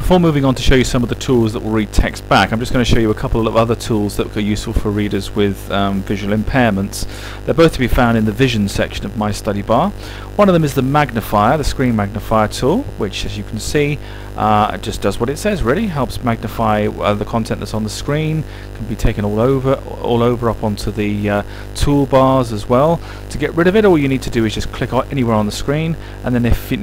Before moving on to show you some of the tools that will read text back, I'm just going to show you a couple of other tools that are useful for readers with visual impairments. They're both to be found in the vision section of my study bar. One of them is the magnifier, the screen magnifier tool, which, as you can see, it just does what it says, really. Helps magnify the content that's on the screen. Can be taken all over up onto the toolbars as well. To get rid of it, all you need to do is just click anywhere on the screen, and then if you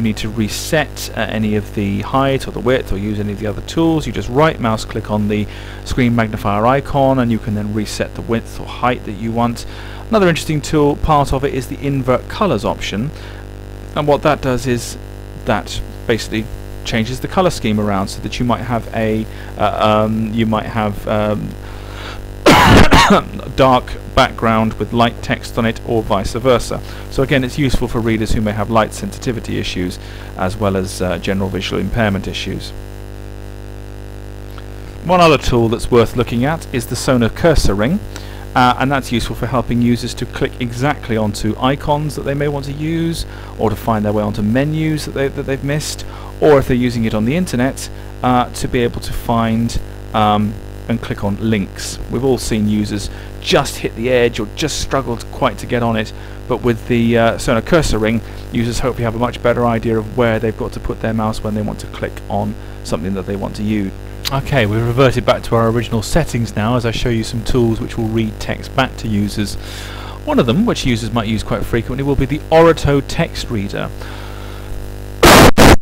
need to reset any of the height or the width or use any of the other tools, you just right mouse click on the screen magnifier icon, and you can then reset the width or height that you want. Another interesting tool part of it is the invert colors option, and what that does is that basically changes the color scheme around so that you might have a dark background with light text on it, or vice versa. So again, it's useful for readers who may have light sensitivity issues as well as general visual impairment issues. One other tool that's worth looking at is the Sonar cursor ring, and that's useful for helping users to click exactly onto icons that they may want to use, or to find their way onto menus that they've missed, or if they're using it on the internet, to be able to find and click on links. We've all seen users just hit the edge or just struggle quite to get on it, but with the Sonar cursor ring, users hopefully have a much better idea of where they've got to put their mouse when they want to click on something that they want to use. Okay, we've reverted back to our original settings now as I show you some tools which will read text back to users. One of them, which users might use quite frequently, will be the Orato text reader.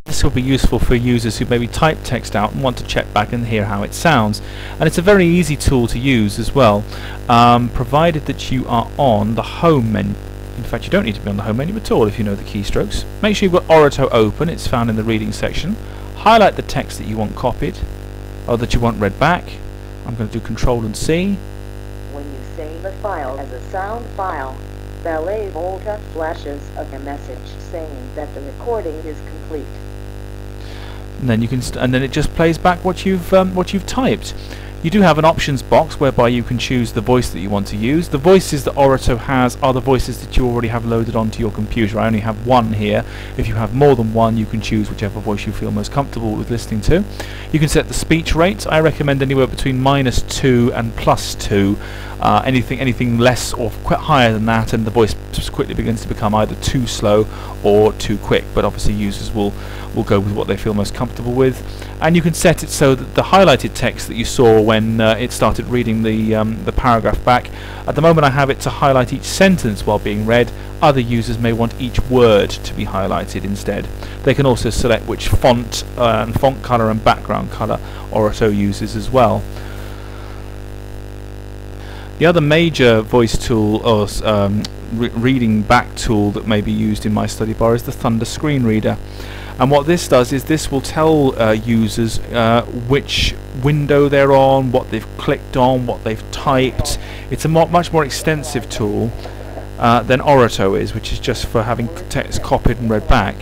This will be useful for users who maybe type text out and want to check back and hear how it sounds. And it's a very easy tool to use as well, provided that you are on the home menu. In fact, you don't need to be on the home menu at all if you know the keystrokes. Make sure you've got Orato open, it's found in the reading section. Highlight the text that you want copied, or that you want read back. I'm going to do Control and C. When you save a file as a sound file, Ballet Volta flashes up a message saying that the recording is complete. And then you can and then it just plays back what you've typed. You do have an options box whereby you can choose the voice that you want to use. The voices that Orato has are the voices that you already have loaded onto your computer. I only have one here. If you have more than one, you can choose whichever voice you feel most comfortable with listening to. You can set the speech rate. I recommend anywhere between -2 and +2. Anything less or quite higher than that, and the voice quickly begins to become either too slow or too quick. But obviously users will go with what they feel most comfortable with. And you can set it so that the highlighted text that you saw when it started reading the paragraph back, at the moment I have it to highlight each sentence while being read. Other users may want each word to be highlighted instead. They can also select which font and font color and background color Orato uses as well. The other major voice tool or reading back tool that may be used in my study bar is the Thunder screen reader. And what this does is this will tell users which window they're on, what they've clicked on, what they've typed. It's a much more extensive tool than Orato is, which is just for having text copied and read back.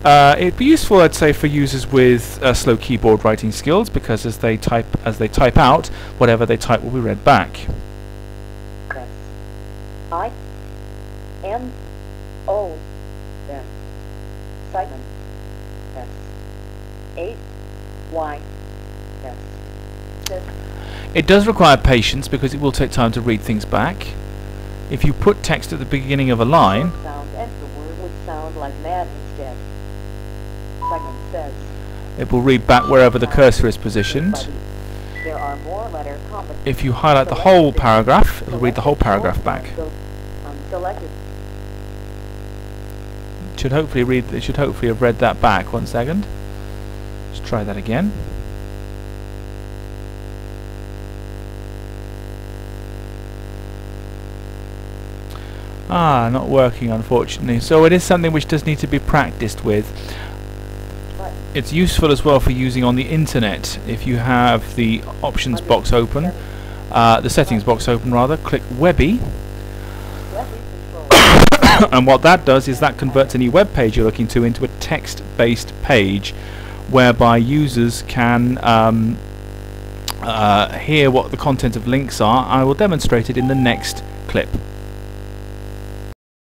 It'd be useful, I'd say, for users with slow keyboard writing skills, because as they type out, whatever they type will be read back. I-N-O-N Simon S-H-Y-S. It does require patience because it will take time to read things back. If you put text at the beginning of a line, and the word would sound like mad instead. Simon says, it will read back wherever the cursor is positioned. There are more letter combinations. If you highlight the whole paragraph, it will read the whole paragraph back. Unselected. It should hopefully have read that back. 1 second. Let's try that again. Not working, unfortunately. So it is something which does need to be practiced with. It's useful as well for using on the internet. If you have the options box open, the settings box open rather, click Webby. And what that does is that converts any web page you're looking to into a text-based page, whereby users can hear what the content of links are. I will demonstrate it in the next clip.